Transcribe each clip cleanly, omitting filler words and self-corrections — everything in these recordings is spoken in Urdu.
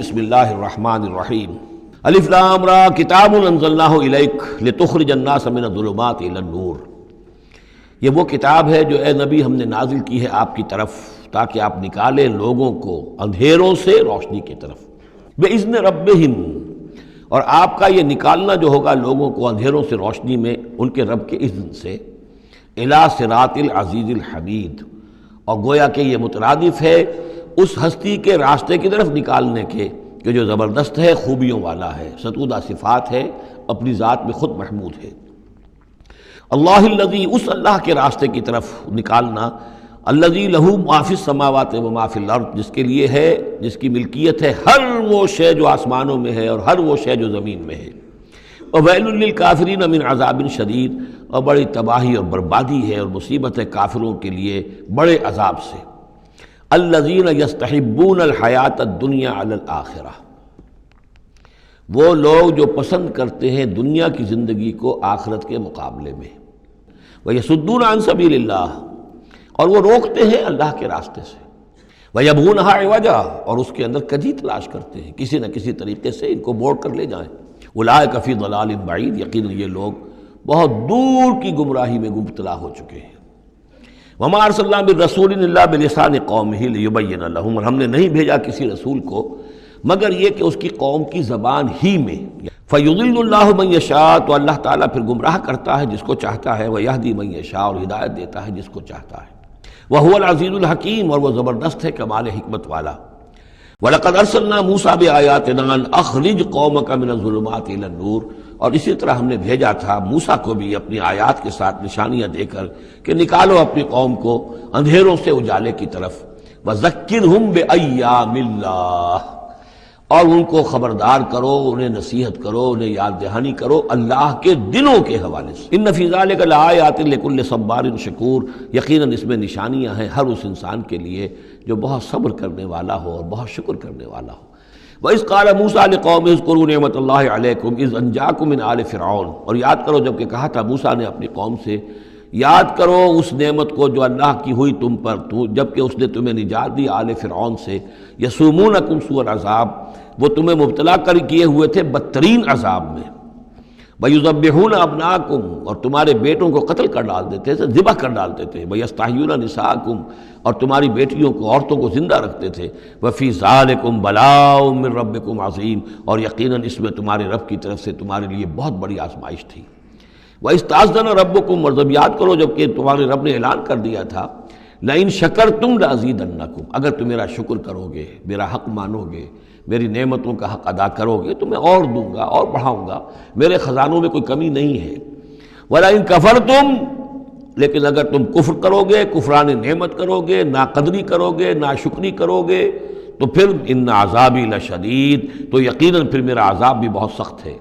بسم اللہ الرحمن الرحیم الف لام را کتاب انزلناہ الیک لتخرج الناس من الظلمات الی النور۔ یہ وہ کتاب ہے جو اے نبی ہم نے نازل کی ہے آپ کی طرف تاکہ آپ نکالیں لوگوں کو اندھیروں سے روشنی کی طرف بِإِذْنِ رَبِّهِمْ، اور آپ کا یہ نکالنا جو ہوگا لوگوں کو اندھیروں سے روشنی میں ان کے رب کے اذن سے، اِلیٰ صراط العزیز الحمید، اور گویا کہ یہ مترادف ہے اس ہستی کے راستے کی طرف نکالنے کے کہ جو زبردست ہے، خوبیوں والا ہے، ستودہ صفات ہے، اپنی ذات میں خود محمود ہے۔ اللہ الذی، اس اللہ کے راستے کی طرف نکالنا، الذی لہ ما فی السماوات و ما فی الارض، جس کے لیے ہے، جس کی ملکیت ہے ہر وہ شے جو آسمانوں میں ہے اور ہر وہ شے جو زمین میں ہے۔ وویل للکافرین من عذاب شدید، اور بڑی تباہی اور بربادی ہے اور مصیبت ہے کافروں کے لیے بڑے عذاب سے۔ الذین یستحبون الحیات الدنیا علی الآخرہ، وہ لوگ جو پسند کرتے ہیں دنیا کی زندگی کو آخرت کے مقابلے میں۔ ویصدون عن سبیل اللہ، اور وہ روکتے ہیں اللہ کے راستے سے۔ ویبغونہا عوجا، اور اس کے اندر کجی تلاش کرتے ہیں، کسی نہ کسی طریقے سے ان کو موڑ کر لے جائیں۔ اولئک فی ضلال بعید، یقیناً یہ لوگ بہت دور کی گمراہی میں مبتلا ہو چکے ہیں۔ وما ارسلنا من رسول الا بلسان قومہ لیبین لہم، اور ہم نے نہیں بھیجا کسی رسول کو مگر یہ کہ اس کی قوم کی زبان ہی میں۔ فیضل اللہ من یشاء، تو اللہ تعالیٰ پھر گمراہ کرتا ہے جس کو چاہتا ہے، ویہدی من یشاء، اور ہدایت دیتا ہے جس کو چاہتا ہے۔ وہو العزیز الحکیم، اور وہ زبردست ہے کمال حکمت والا۔ وَلَقَدْ أَرْسَلْنَا مُوسَىٰ بِآيَاتِنَا أَنْ أَخْرِجْ قَوْمَكَ مِنَ الظُّلُمَاتِ إِلَى النُّورِ، اور اسی طرح ہم نے بھیجا تھا موسیٰ کو بھی اپنی آیات کے ساتھ نشانیاں دے کر کہ نکالو اپنی قوم کو اندھیروں سے اجالے کی طرف۔ وَذَكِّرْهُمْ بِأَيَّامِ اللَّهِ، اور ان کو خبردار کرو، انہیں نصیحت کرو، انہیں یاد دہانی کرو اللہ کے دنوں کے حوالے سے۔ ان فی ذلک لآیات لکل صبار شکور، یقیناً اس میں نشانیاں ہیں ہر اس انسان کے لیے جو بہت صبر کرنے والا ہو اور بہت شکر کرنے والا ہو۔ وَإِذْ قَالَ مُوسَىٰ لِقَوْمِهِ اذْكُرُوا نِعْمَتَ اللَّهِ عَلَيْكُمْ إِذْ أَنْجَاكُم مِّنْ آلِ فِرْعَوْنَ، اور یاد کرو جب کہ کہا تھا موسیٰ نے اپنی قوم سے، یاد کرو اس نعمت کو جو اللہ کی ہوئی تم پر، جب کہ اس نے تمہیں نجات دی آل فرعون سے۔ یسومونکم سوء العذاب، وہ تمہیں مبتلا کر کیے ہوئے تھے بدترین عذاب میں۔ وَيُذَبِّحُونَ أَبْنَاءَكُمْ، اور تمہارے بیٹوں کو قتل کر ڈالتے تھے، ذبح کر ڈالتے تھے۔ وَيَسْتَحْيُونَ نِسَاءَكُمْ، اور تمہاری بیٹیوں کو، عورتوں کو زندہ رکھتے تھے۔ وَفِي ذَلِكُمْ بَلَاءٌ مِّن رَبِّكُمْ عَظِيمٌ، اور یقیناً اس میں تمہارے رب کی طرف سے تمہارے لیے بہت بڑی آزمائش تھی۔ وَإِسْتَأْذَنَ رَبُّكُمْ، اور جب یاد کرو جب کہ تمہارے رب نے اعلان کر دیا تھا، لَإِن شَكَرْتُمْ لَأَزِيدَنَّكُمْ، اگر تم میرا شکر کرو گے، میرا حق مانو گے، میری نعمتوں کا حق ادا کرو گے تو میں اور دوں گا اور بڑھاؤں گا، میرے خزانوں میں کوئی کمی نہیں ہے۔ وَلَئِن كَفَرْتُمْ، لیکن اگر تم کفر کرو گے، کفران نعمت کرو گے، ناقدری کرو گے، ناشکری کرو گے، تو پھر ان عذابی لشدید، تو یقیناً پھر میرا عذاب بھی بہت سخت ہے۔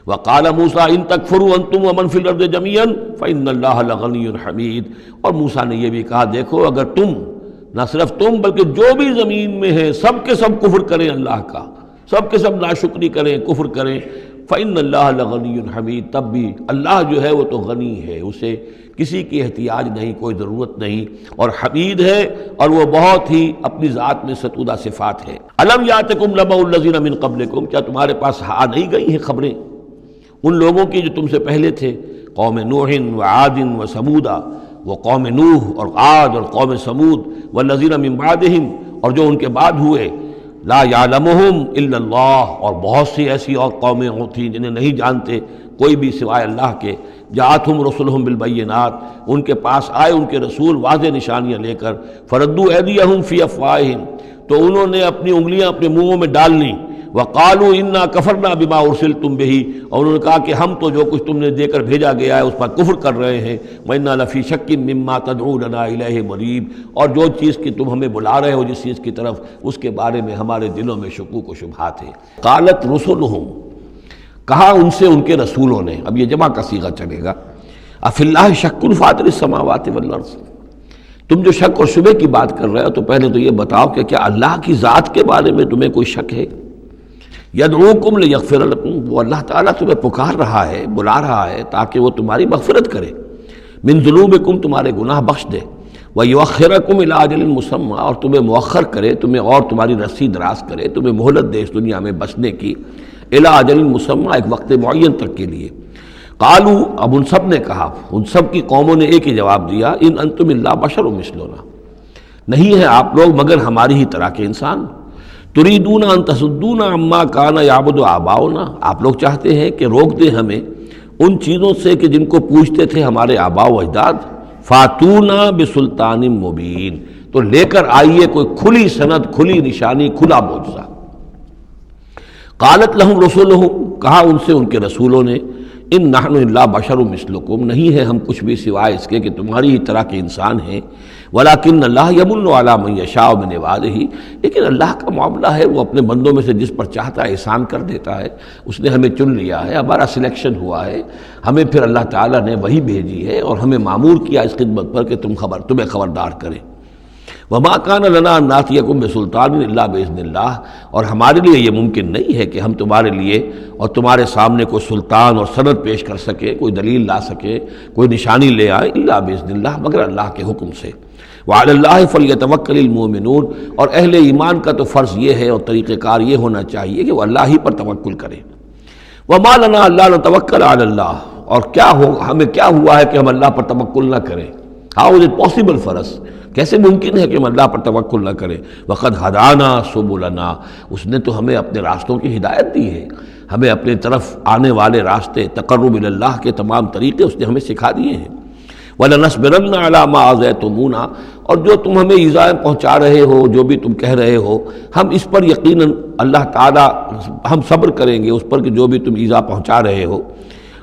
وقال موسیٰ ان تکفروا انتم ومن فی الارض جميعا فإن اللہ لغنی حمید، اور موسیٰ نے یہ بھی کہا دیکھو اگر تم، نہ صرف تم بلکہ جو بھی زمین میں ہیں سب کے سب کفر کریں اللہ کا، سب کے سب ناشکری کریں، کفر کریں، فإن اللہ لغنی حمید، تب بھی اللہ جو ہے وہ تو غنی ہے، اسے کسی کی احتیاج نہیں، کوئی ضرورت نہیں، اور حمید ہے، اور وہ بہت ہی اپنی ذات میں ستودہ صفات ہے۔ الم یاتکم نبأ الذین من قبلکم، کیا تمہارے پاس آ نہیں گئی ہیں خبریں ان لوگوں کی جو تم سے پہلے تھے، قوم نوح وعاد وثمود، وہ قوم نوح اور عاد اور قوم ثمود، والذین من بعدہم، اور جو ان کے بعد ہوئے، لا یعلمہم الا اللہ، اور بہت سی ایسی اور قومیں تھیں جنہیں نہیں جانتے کوئی بھی سوائے اللہ کے۔ جاءتہم رسلہم بالبینات، ان کے پاس آئے ان کے رسول واضح نشانیاں لے کر۔ فردوا ایدیہم فی افواہہم، تو انہوں نے اپنی انگلیاں اپنے منہوں میں ڈال لیں۔ وقالوا انا کفرنا بما ارسلتم بہ، اور انہوں نے کہا کہ ہم تو جو کچھ تم نے دے کر بھیجا گیا ہے اس پر کفر کر رہے ہیں۔ وَإِنَّا لَفِي شَكٍّ مِّمَّا تَدْعُونَنَا إِلَيْهِ مُرِيبٍ، اور جو چیز کی تم ہمیں بلا رہے ہو جس چیز کی طرف، اس کے بارے میں ہمارے دلوں میں شکوک و شبہات ہیں۔ قالت رسلہم، کہا ان سے ان کے رسولوں نے، اب یہ جمع کا صیغہ چلے گا، افی اللہ شک فاطر السماوات والارض، تم جو شک اور شبہ کی بات کر رہے ہو تو پہلے تو یہ بتاؤ کہ کیا اللہ کی ذات کے بارے میں تمہیں کوئی شک ہے؟ یدعوکم لیغفر لکم، وہ اللہ تعالیٰ تمہیں پکار رہا ہے، بلا رہا ہے تاکہ وہ تمہاری مغفرت کرے، من ذنوبکم، تمہارے گناہ بخش دے، وَيُؤَخِّرَكُمْ إِلَىٰ أَجَلٍ مُّسَمًّى، اور تمہیں مؤخر کرے، تمہیں اور تمہاری رسی دراز کرے، تمہیں مہلت دے اس دنیا میں بچنے کی، إِلَىٰ أَجَلٍ مُّسَمًّى، ایک وقت معین تک کے لیے۔ قالوا، اب ان سب نے کہا، ان سب کی قوموں نے ایک ہی جواب دیا، ان انتم الا بشر مثلنا، نہیں ہے آپ لوگ مگر ہماری ہی طرح کے انسان۔ تريدون ان تصدونا عما كان يعبد آباؤنا، آپ لوگ چاہتے ہیں کہ روک دیں ہمیں ان چیزوں سے کہ جن کو پوجتے تھے ہمارے آباء و اجداد۔ فاتونا بسلطان مبین، تو لے کر آئیے کوئی کھلی سند، کھلی نشانی، کھلا معجزہ۔ قالت لهم رسلهم، کہا ان سے ان کے رسولوں نے، ان نحن الا بشر مثلکم، نہیں ہے ہم کچھ بھی سوائے اس کے کہ تمہاری ہی طرح کے انسان ہیں، ولکن اللہ یمن علی من یشاء من عبادہ، لیکن اللہ کا معاملہ ہے وہ اپنے بندوں میں سے جس پر چاہتا ہے احسان کر دیتا ہے۔ اس نے ہمیں چن لیا ہے، ہمارا سلیکشن ہوا ہے، ہمیں پھر اللہ تعالیٰ نے وہی بھیجی ہے اور ہمیں مامور کیا اس خدمت پر کہ تمہیں خبردار کرے۔ وما کان لنا ان ناتیکم بسلطان الا باذن اللہ، اور ہمارے لیے یہ ممکن نہیں ہے کہ ہم تمہارے لیے اور تمہارے سامنے کوئی سلطان اور سند پیش کر سکے، کوئی دلیل لا سکے، کوئی نشانی لے آئے، الا باذن اللہ، مگر اللہ کے حکم سے۔ وعلی اللہ فلیتوکل المؤمنون، اور اہل ایمان کا تو فرض یہ ہے اور طریقہ کار یہ ہونا چاہیے کہ وہ اللہ ہی پر توکل کرے۔ وما لنا الا نتوکل علی اللہ، اور ہمیں کیا ہوا ہے کہ ہم اللہ پر توکل نہ کریں؟ How is it possible for us, کیسے ممکن ہے کہ ہم اللہ پر توکل نہ کریں؟ وقد ہدانا سبلنا، اس نے تو ہمیں اپنے راستوں کی ہدایت دی ہے، ہمیں اپنے طرف آنے والے راستے، تقرب الی اللہ کے تمام طریقے اس نے ہمیں سکھا دیے ہیں۔ وَلَنَصْبِرَنَّ عَلَىٰ مَا آذَيْتُمُونَا، اور جو تم ہمیں ایذائیں پہنچا رہے ہو، جو بھی تم کہہ رہے ہو، ہم اس پر یقیناً اللہ تعالیٰ ہم صبر کریں گے اس پر کہ جو بھی تم ایذا پہنچا رہے ہو۔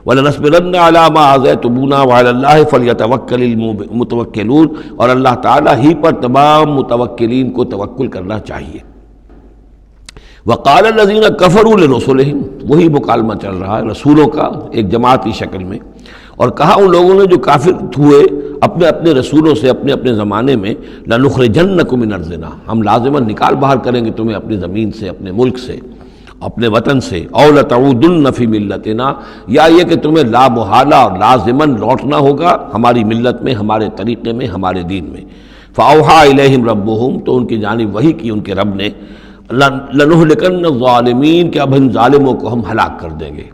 وَلَنَصْبِرَنَّ عَلَىٰ مَا آذَيْتُمُونَا وَعَلَى اللَّهِ فَلْيَتَوَكَّلِ الْمُتَوَكِّلُونَ، اور اللہ تعالیٰ ہی پر تمام متوکلین کو توکل کرنا چاہیے۔ وَقَالَ الَّذِينَ كَفَرُوا لِرُسُلِهِمْ، وہی مکالمہ چل رہا ہے رسولوں کا ایک جماعت کی شکل میں، اور کہا ان لوگوں نے جو کافر ہوئے اپنے اپنے رسولوں سے اپنے اپنے زمانے میں، لَنُخْرِجَنَّكُم مِّنْ أَرْضِنَا، ہم لازماً نکال باہر کریں گے تمہیں اپنی زمین سے، اپنے ملک سے، اپنے وطن سے، أَوْ لَتَعُودُنَّ فِي مِلَّتِنَا، یا یہ کہ تمہیں لا محالہ اور لازماً لوٹنا ہوگا ہماری ملت میں، ہمارے طریقے میں، ہمارے دین میں۔ فَأَوْحَىٰ إِلَيْهِمْ رَبُّهُمْ، تو ان کی جانب وحی کی ان کے رب نے، لَنُهْلِكَنَّ الظَّالِمِينَ، کہ اب ہم ظالموں کو ہم ہلاک کر دیں گے،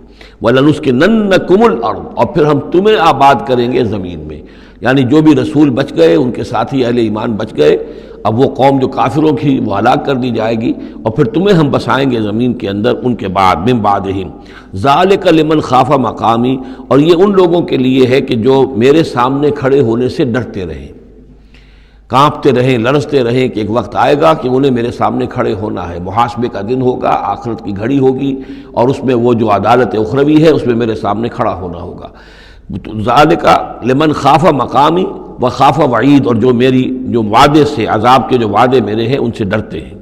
وَلَنُسْكِنَنَّكُمُ الْأَرْضَ، اور پھر ہم تمہیں آباد کریں گے زمین میں۔ یعنی جو بھی رسول بچ گئے، ان کے ساتھی اہل ایمان بچ گئے، اب وہ قوم جو کافروں کی وہ ہلاک کر دی جائے گی، اور پھر تمہیں ہم بسائیں گے زمین کے اندر ان کے بعد، من بعدہم، ذالک لمن خاف مقامی، اور یہ ان لوگوں کے لیے ہے کہ جو میرے سامنے کھڑے ہونے سے ڈرتے رہیں، کانپتے رہیں، لرزتے رہیں کہ ایک وقت آئے گا کہ انہیں میرے سامنے کھڑے ہونا ہے، محاسبے کا دن ہوگا، آخرت کی گھڑی ہوگی، اور اس میں وہ جو عدالت اخروی ہے اس میں میرے سامنے کھڑا ہونا ہوگا۔ ذالک لمن خاف مقامی و خاف وعید، اور جو وعدے سے، عذاب کے جو وعدے میرے ہیں ان سے ڈرتے ہیں۔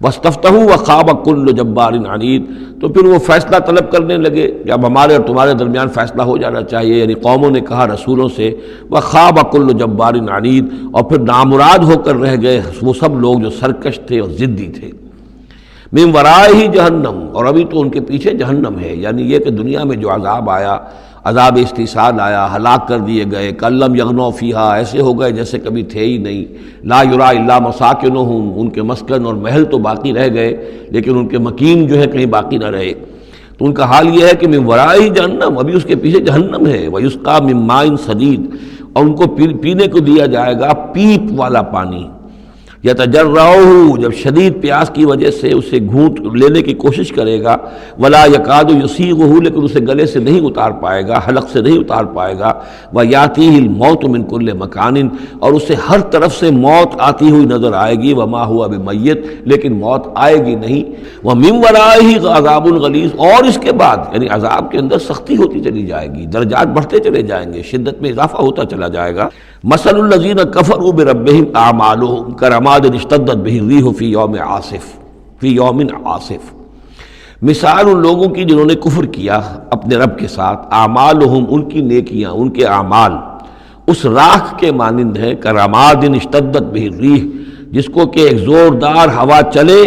واستفتحوا وخاب کل جبار عنید، تو پھر وہ فیصلہ طلب کرنے لگے کہ اب ہمارے اور تمہارے درمیان فیصلہ ہو جانا چاہیے، یعنی قوموں نے کہا رسولوں سے، وخاب کل جبار عنید، اور پھر نامراد ہو کر رہ گئے وہ سب لوگ جو سرکش تھے اور ضدی تھے۔ من ورائہ جہنم، اور ابھی تو ان کے پیچھے جہنم ہے، یعنی یہ کہ دنیا میں جو عذاب آیا، عذاب استحصال آیا، ہلاک کر دیے گئے، کلم یغنوا فیہا، ایسے ہو گئے جیسے کبھی تھے ہی نہیں، لا یرا الا مساکنہم، ان کے مسکن اور محل تو باقی رہ گئے لیکن ان کے مکین جو ہے کہیں باقی نہ رہے۔ تو ان کا حال یہ ہے کہ من ورائہ جہنم، ابھی اس کے پیچھے جہنم ہے، ویسقا من ماء صدید، اور ان کو پینے کو دیا جائے گا پیپ والا پانی، یتجرعہ، جب شدید پیاس کی وجہ سے اسے گھونٹ لینے کی کوشش کرے گا، ولا یکاد یسیغہ، لیکن اسے گلے سے نہیں اتار پائے گا، حلق سے نہیں اتار پائے گا، ویاتیہ الموت من کل مکان، اور اسے ہر طرف سے موت آتی ہوئی نظر آئے گی، وما ہوا بمیت، لیکن موت آئے گی نہیں، ومن ورائہ عذاب غلیظ، اور اس کے بعد یعنی عذاب کے اندر سختی ہوتی چلی جائے گی، درجات بڑھتے چلے جائیں گے، شدت میں اضافہ ہوتا چلا جائے گا۔ مثل الذین کفروا بربہم اعمالہم کرماد اشتدت بہ الریح فی یوم عاصف، مثال ان لوگوں کی جنہوں نے کفر کیا اپنے رب کے ساتھ، اعمالہم، ان کی نیکیاں، ان کے اعمال اس راکھ کے مانند ہیں، کرماد اشتدت بہ الریح، جس کو کہ ایک زوردار ہوا چلے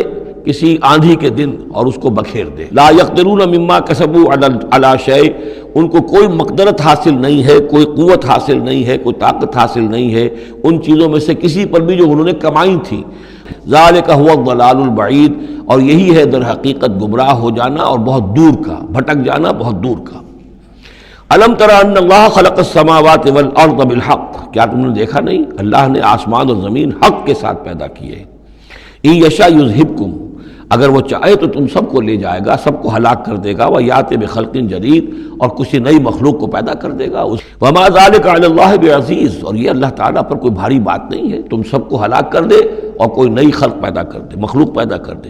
کسی آندھی کے دن اور اس کو بکھیر دے۔ لا یقدرون مما کسبوا علی شیء، ان کو کوئی مقدرت حاصل نہیں ہے، کوئی قوت حاصل نہیں ہے، کوئی طاقت حاصل نہیں ہے ان چیزوں میں سے کسی پر بھی جو انہوں نے کمائی تھی۔ ذالک هو الضلال البعید، اور یہی ہے در حقیقت گمراہ ہو جانا اور بہت دور کا، بھٹک جانا بہت دور کا۔ الم تر ان اللہ خلق السماوات والارض بالحق، کیا تم نے دیکھا نہیں اللہ نے آسمان اور زمین حق کے ساتھ پیدا کیے۔ ان یشاء یذہبکم، اگر وہ چاہے تو تم سب کو لے جائے گا، سب کو ہلاک کر دے گا، ویات بخلق جدید، اور کسی نئی مخلوق کو پیدا کر دے گا۔ وما ذلک علی اللہ بعزیز، اور یہ اللہ تعالیٰ پر کوئی بھاری بات نہیں ہے، تم سب کو ہلاک کر دے اور کوئی نئی خلق پیدا کر دے، مخلوق پیدا کر دے۔